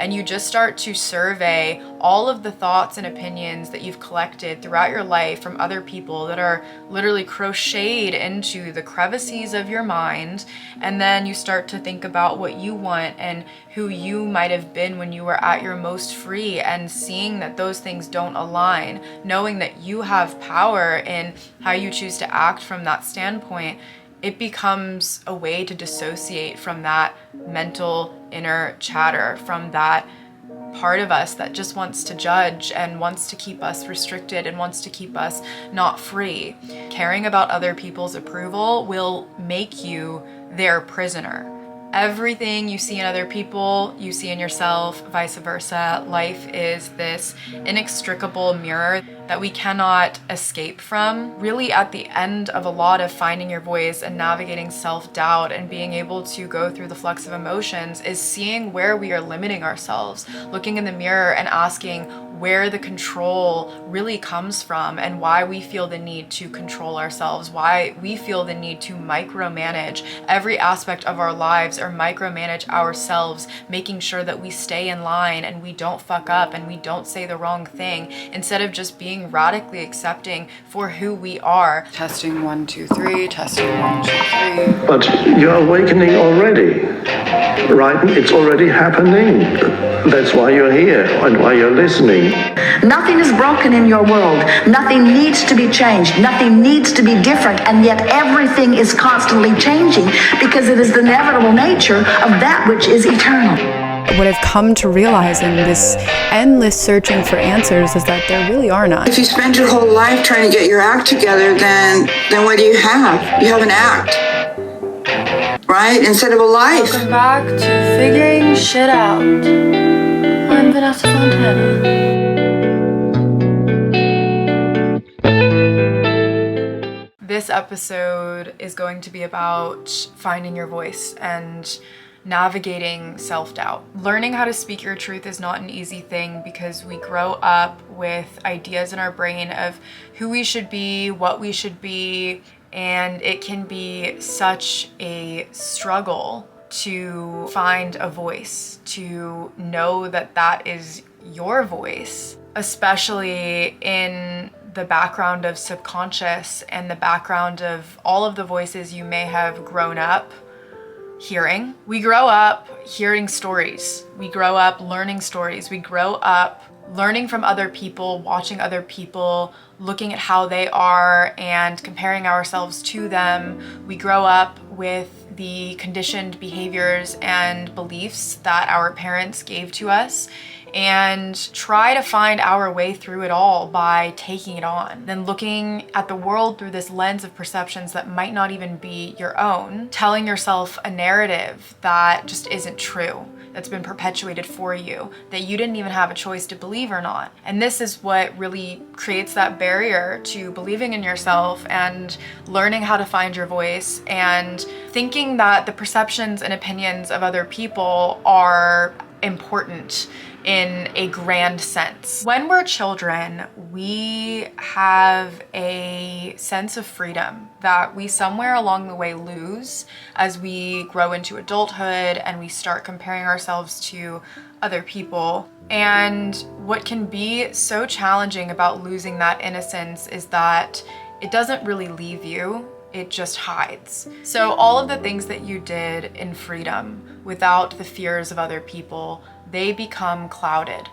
and you just start to survey all of the thoughts and opinions that you've collected throughout your life from other people that are literally crocheted into the crevices of your mind, and then you start to think about what you want and who you might have been when you were at your most free, and seeing that those things don't align, knowing that you have power in how you choose to act from that standpoint, it becomes a way to dissociate from that mental inner chatter, from that part of us that just wants to judge and wants to keep us restricted and wants to keep us not free. Caring about other people's approval will make you their prisoner. Everything you see in other people, you see in yourself, vice versa. Life is this inextricable mirror that we cannot escape from. Really, at the end of a lot of finding your voice and navigating self-doubt and being able to go through the flux of emotions is seeing where we are limiting ourselves, looking in the mirror and asking where the control really comes from and why we feel the need to control ourselves, why we feel the need to micromanage every aspect of our lives or micromanage ourselves, making sure that we stay in line and we don't fuck up and we don't say the wrong thing, instead of just being radically accepting for who we are. Testing 1 2 3, testing 1 2 3. But you're awakening already, right? It's already happening. That's why you're here and why you're listening. Nothing is broken in your world. Nothing needs to be changed. Nothing needs to be different. And yet everything is constantly changing because it is the inevitable nature of that which is eternal. What I've come to realize in this endless searching for answers is that there really are none. If you spend your whole life trying to get your act together, then what do you have? You have an act, right? Instead of a life. Welcome back to Figuring Shit Out. I'm Vanessa Fontana. This episode is going to be about finding your voice and navigating self-doubt. Learning how to speak your truth is not an easy thing because we grow up with ideas in our brain of who we should be, what we should be, and it can be such a struggle to find a voice, to know that that is your voice, especially in the background of subconscious and the background of all of the voices you may have grown up hearing. We grow up hearing stories. We grow up learning stories. We grow up learning from other people, watching other people, looking at how they are and comparing ourselves to them. We grow up with the conditioned behaviors and beliefs that our parents gave to us, and try to find our way through it all by taking it on, then looking at the world through this lens of perceptions that might not even be your own, telling yourself a narrative that just isn't true, that's been perpetuated for you, that you didn't even have a choice to believe or not. And this is what really creates that barrier to believing in yourself and learning how to find your voice, and thinking that the perceptions and opinions of other people are important in a grand sense. When we're children, we have a sense of freedom that we somewhere along the way lose as we grow into adulthood and we start comparing ourselves to other people. And what can be so challenging about losing that innocence is that it doesn't really leave you, it just hides. So all of the things that you did in freedom without the fears of other people, they become clouded.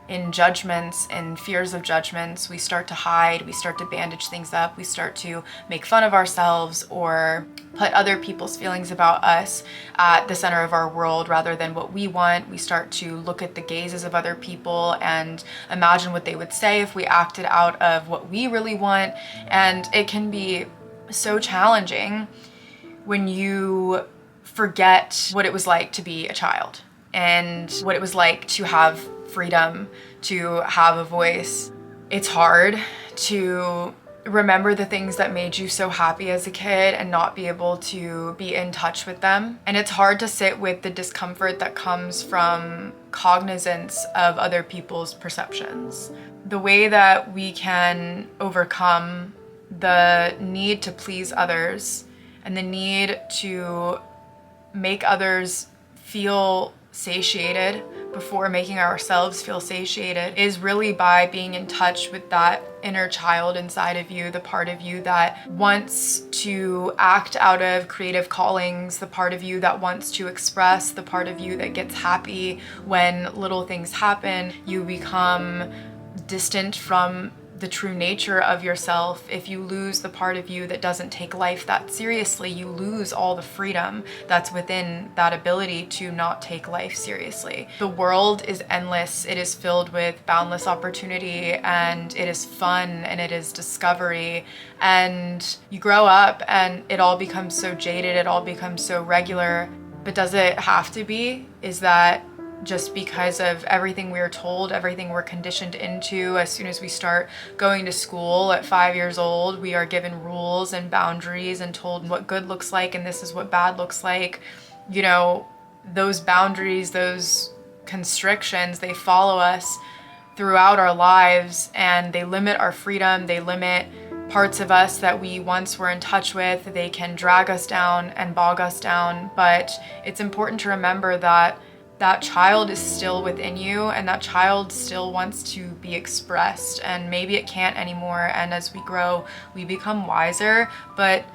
In judgments and fears of judgments, we start to hide, we start to bandage things up, we start to make fun of ourselves or put other people's feelings about us at the center of our world rather than what we want. We start to look at the gazes of other people and imagine what they would say if we acted out of what we really want. And it can be so challenging when you forget what it was like to be a child and what it was like to have freedom, to have a voice. It's hard to remember the things that made you so happy as a kid and not be able to be in touch with them. And it's hard to sit with the discomfort that comes from cognizance of other people's perceptions. The way that we can overcome the need to please others and the need to make others feel satiated before making ourselves feel satiated is really by being in touch with that inner child inside of you, the part of you that wants to act out of creative callings, the part of you that wants to express, the part of you that gets happy when little things happen. You become distant from the true nature of yourself. If you lose the part of you that doesn't take life that seriously, you lose all the freedom that's within that ability to not take life seriously. The world is endless. It is filled with boundless opportunity, and it is fun, and it is discovery. And you grow up and it all becomes so jaded, it all becomes so regular. But does it have to be? Is that just because of everything we are told, everything we're conditioned into? As soon as we start going to school at 5 years old, we are given rules and boundaries and told what good looks like and this is what bad looks like. You know, those boundaries, those constrictions, they follow us throughout our lives, and they limit our freedom. They limit parts of us that we once were in touch with. They can drag us down and bog us down. But it's important to remember that that child is still within you, and that child still wants to be expressed, and maybe it can't anymore. And as we grow, we become wiser, but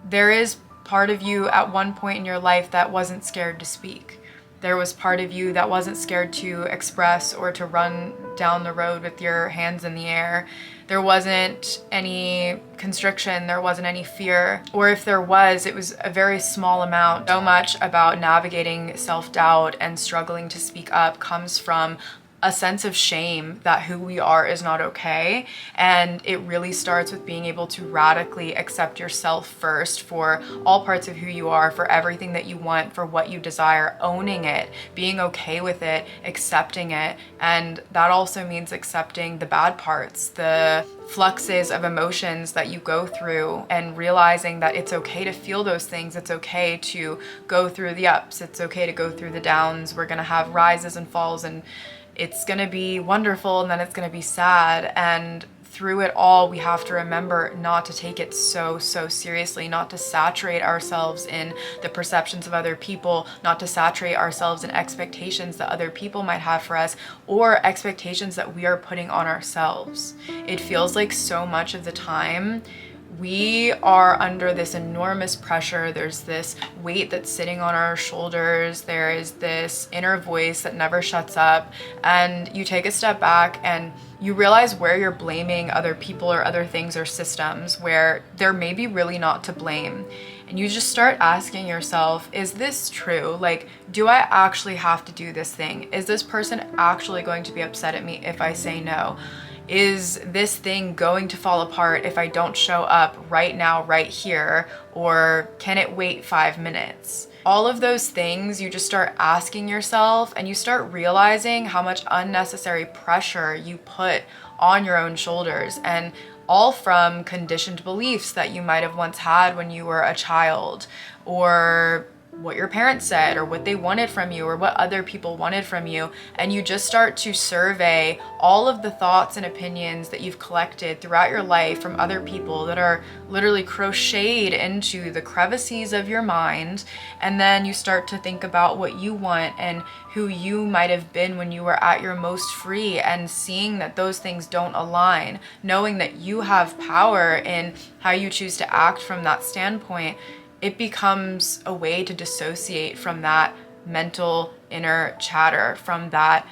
there is part of you at one point in your life that wasn't scared to speak. There was part of you that wasn't scared to express or to run down the road with your hands in the air. There wasn't any constriction, there wasn't any fear, or if there was, it was a very small amount. So much about navigating self-doubt and struggling to speak up comes from a sense of shame that who we are is not okay. And it really starts with being able to radically accept yourself first for all parts of who you are, for everything that you want, for what you desire, owning it, being okay with it, accepting it. And that also means accepting the bad parts, the fluxes of emotions that you go through, and realizing that it's okay to feel those things. It's okay to go through the ups. It's okay to go through the downs. We're gonna have rises and falls, and it's gonna be wonderful, and then it's gonna be sad. And through it all, we have to remember not to take it so seriously, not to saturate ourselves in the perceptions of other people, not to saturate ourselves in expectations that other people might have for us, or expectations that we are putting on ourselves. It feels like so much of the time we are under this enormous pressure. There's this weight that's sitting on our shoulders. There is this inner voice that never shuts up. And you take a step back and you realize where you're blaming other people or other things or systems where they're maybe really not to blame. And you just start asking yourself, is this true? Like, do I actually have to do this thing? Is this person actually going to be upset at me if I say no? Is this thing going to fall apart if I don't show up right now, right here? Or can it wait 5 minutes? All of those things you just start asking yourself, and you start realizing how much unnecessary pressure you put on your own shoulders, and all from conditioned beliefs that you might have once had when you were a child, or what your parents said, or what they wanted from you, or what other people wanted from you. And you just start to survey all of the thoughts and opinions that you've collected throughout your life from other people that are literally crocheted into the crevices of your mind. And then you start to think about what you want and who you might have been when you were at your most free, and seeing that those things don't align, knowing that you have power in how you choose to act from that standpoint. It becomes a way to dissociate from that mental inner chatter, from that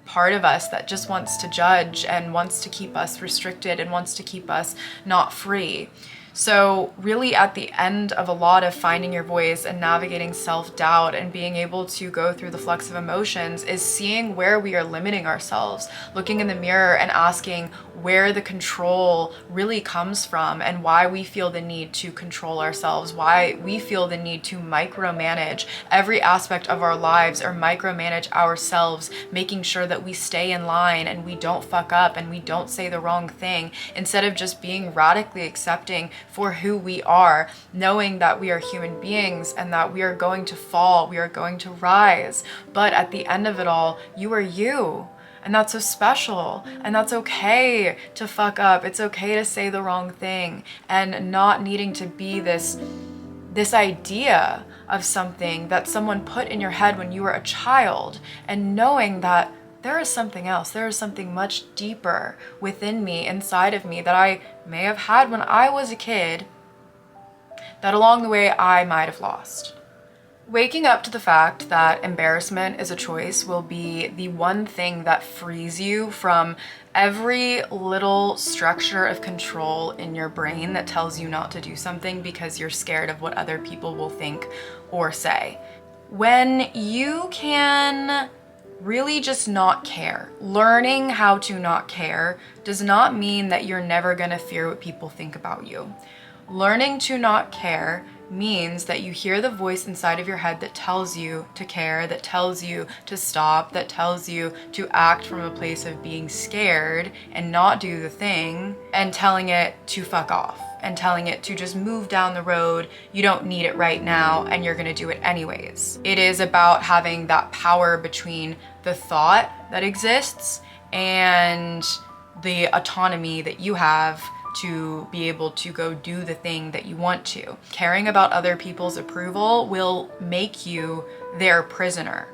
part of us that just wants to judge and wants to keep us restricted and wants to keep us not free. So really, at the end of a lot of finding your voice and navigating self-doubt and being able to go through the flux of emotions is seeing where we are limiting ourselves, looking in the mirror and asking where the control really comes from, and why we feel the need to control ourselves, why we feel the need to micromanage every aspect of our lives, or micromanage ourselves, making sure that we stay in line and we don't fuck up and we don't say the wrong thing, instead of just being radically accepting for who we are, knowing that we are human beings and that we are going to fall, we are going to rise. But at the end of it all, you are you. And that's so special. And that's okay to fuck up. It's okay to say the wrong thing, and not needing to be this idea of something that someone put in your head when you were a child, and knowing that there is something else, there is something much deeper within me, inside of me, that I may have had when I was a kid, that along the way I might have lost. Waking up to the fact that embarrassment is a choice will be the one thing that frees you from every little structure of control in your brain that tells you not to do something because you're scared of what other people will think or say. When you can really just not care, learning how to not care does not mean that you're never gonna fear what people think about you. Learning to not care means that you hear the voice inside of your head that tells you to care, that tells you to stop, that tells you to act from a place of being scared and not do the thing, and telling it to fuck off, and telling it to just move down the road. You don't need it right now, and you're gonna do it anyways. It is about having that power between the thought that exists and the autonomy that you have to be able to go do the thing that you want to. Caring about other people's approval will make you their prisoner.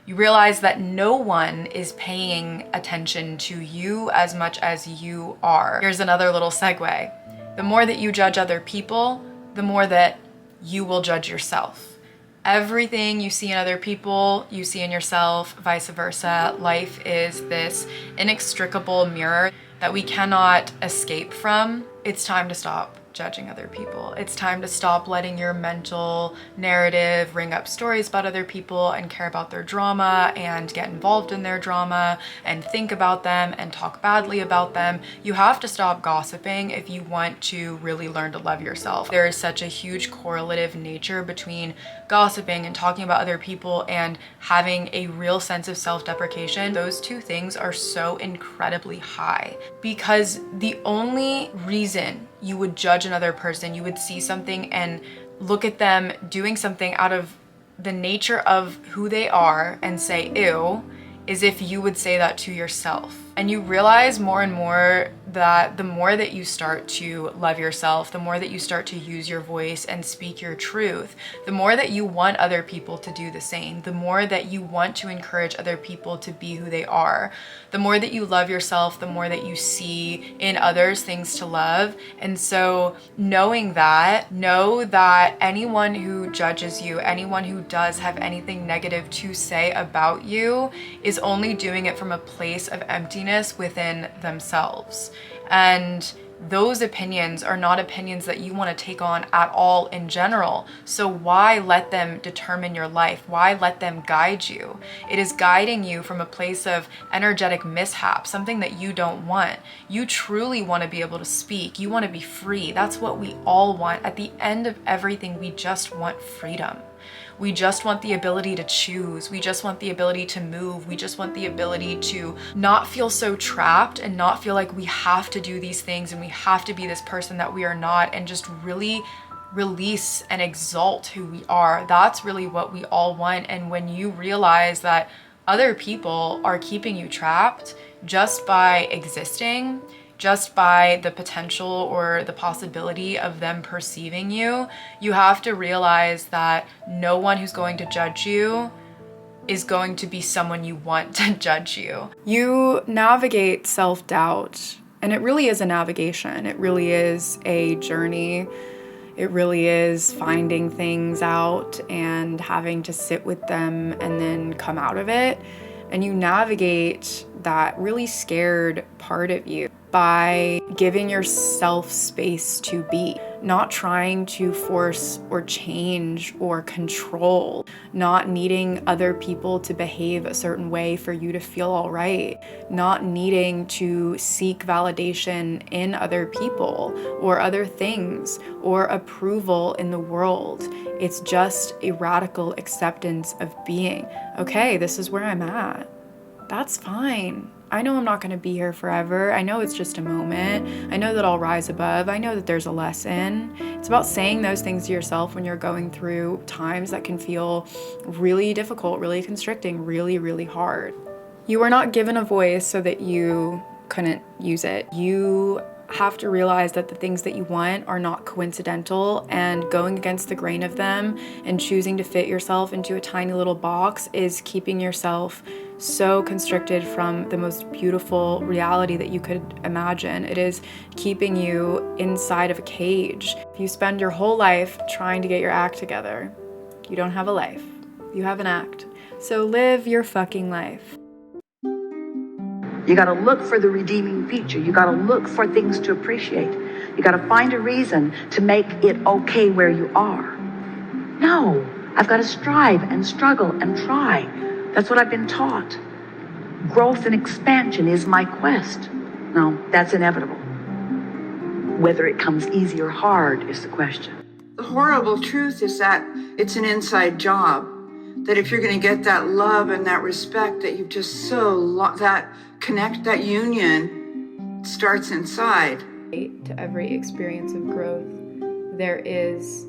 You realize that no one is paying attention to you as much as you are. Here's another little segue. The more that you judge other people, the more that you will judge yourself. Everything you see in other people, you see in yourself, vice versa. Life is this inextricable mirror that we cannot escape from. It's time to stop judging other people. It's time to stop letting your mental narrative ring up stories about other people and care about their drama and get involved in their drama and think about them and talk badly about them. You have to stop gossiping if you want to really learn to love yourself. There is such a huge correlative nature between gossiping and talking about other people and having a real sense of self-deprecation. Those two things are so incredibly high, because the only reason you would judge another person, you would see something and look at them doing something out of the nature of who they are and say, ew, is if you would say that to yourself. And you realize more and more that the more that you start to love yourself, the more that you start to use your voice and speak your truth, the more that you want other people to do the same, the more that you want to encourage other people to be who they are, the more that you love yourself, the more that you see in others things to love. And so know that anyone who judges you, anyone who does have anything negative to say about you, is only doing it from a place of emptiness within themselves. And those opinions are not opinions that you want to take on at all in general. So why let them determine your life? Why let them guide you? It is guiding you from a place of energetic mishap, something that you don't want. You truly want to be able to speak. You want to be free. That's what we all want. At the end of everything, we just want freedom. We just want the ability to choose. We just want the ability to move. We just want the ability to not feel so trapped and not feel like we have to do these things and we have to be this person that we are not, and just really release and exalt who we are. That's really what we all want. And when you realize that other people are keeping you trapped just by existing, just by the potential or the possibility of them perceiving you, you have to realize that no one who's going to judge you is going to be someone you want to judge you. You navigate self-doubt, and it really is a navigation. It really is a journey. It really is finding things out and having to sit with them and then come out of it. And you navigate that really scared part of you by giving yourself space to be, not trying to force or change or control, not needing other people to behave a certain way for you to feel all right, not needing to seek validation in other people or other things or approval in the world. It's just a radical acceptance of being, okay, this is where I'm at. That's fine. I know I'm not going to be here forever. I know it's just a moment. I know that I'll rise above. I know that there's a lesson. It's about saying those things to yourself when you're going through times that can feel really difficult, really constricting, really, really hard. You were not given a voice so that you couldn't use it. You have to realize that the things that you want are not coincidental, and going against the grain of them and choosing to fit yourself into a tiny little box is keeping yourself so constricted from the most beautiful reality that you could imagine. It is keeping you inside of a cage. If you spend your whole life trying to get your act together, you don't have a life, you have an act. So live your fucking life. You got to look for the redeeming feature. You got to look for things to appreciate. You got to find a reason to make it okay where you are. No, I've got to strive and struggle and try. That's what I've been taught. Growth and expansion is my quest. No, that's inevitable. Whether it comes easy or hard is the question. The horrible truth is that it's an inside job. That if you're going to get that love and that respect that you've just that union starts inside. To every experience of growth, there is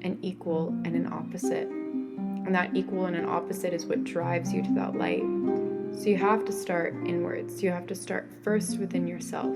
an equal and an opposite. And that equal and an opposite is what drives you to that light. So you have to start inwards. You have to start first within yourself.